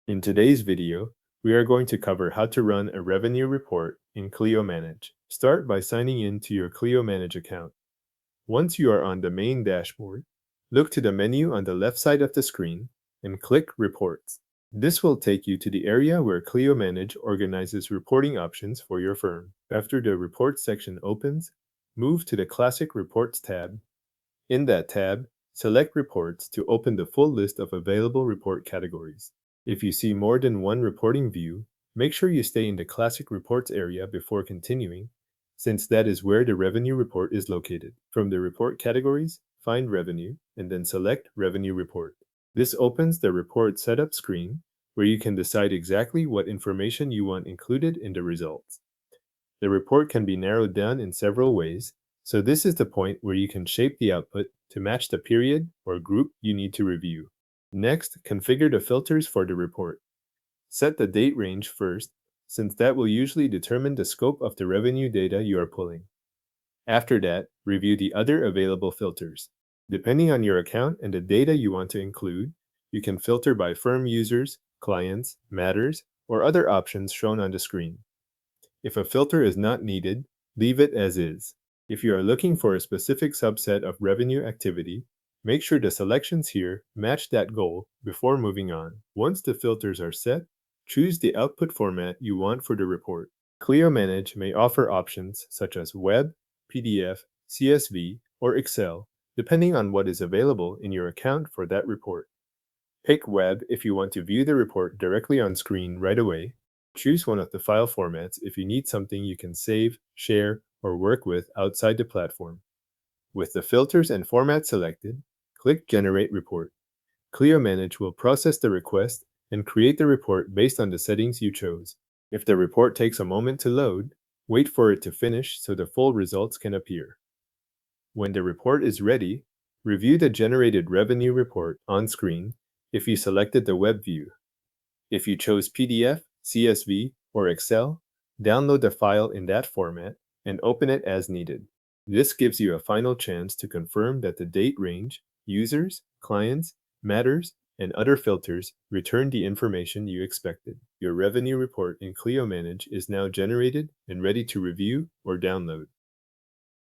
In today's video, we are going to cover how to run a revenue report in Clio Manage. Start by signing in to your Clio Manage account. Once you are on the main dashboard, look to the menu on the left side of the screen and click Reports. This will take you to the area where Clio Manage organizes reporting options for your firm. After the Reports section opens, move to the Classic Reports tab. In that tab, select Reports to open the full list of available report categories. If you see more than one reporting view, make sure you stay in the Classic Reports area before continuing, since that is where the revenue report is located. From the report categories, find Revenue, and then select Revenue Report. This opens the report setup screen, where you can decide exactly what information you want included in the results. The report can be narrowed down in several ways, so this is the point where you can shape the output to match the period or group you need to review. Next, configure the filters for the report. Set the date range first, since that will usually determine the scope of the revenue data you are pulling. After that, review the other available filters. Depending on your account and the data you want to include, you can filter by firm users, clients, matters, or other options shown on the screen. If a filter is not needed, leave it as is. If you are looking for a specific subset of revenue activity, make sure the selections here match that goal before moving on. Once the filters are set, choose the output format you want for the report. Clio Manage may offer options such as Web, PDF, CSV, or Excel, depending on what is available in your account for that report. Pick Web if you want to view the report directly on screen right away. Choose one of the file formats if you need something you can save, share, or work with outside the platform. With the filters and format selected, click Generate Report. Clio Manage will process the request and create the report based on the settings you chose. If the report takes a moment to load, wait for it to finish so the full results can appear. When the report is ready, review the generated revenue report on screen if you selected the web view. If you chose PDF, CSV, or Excel, download the file in that format and open it as needed. This gives you a final chance to confirm that the date range, users, clients, matters, and other filters return the information you expected. Your revenue report in Clio Manage is now generated and ready to review or download.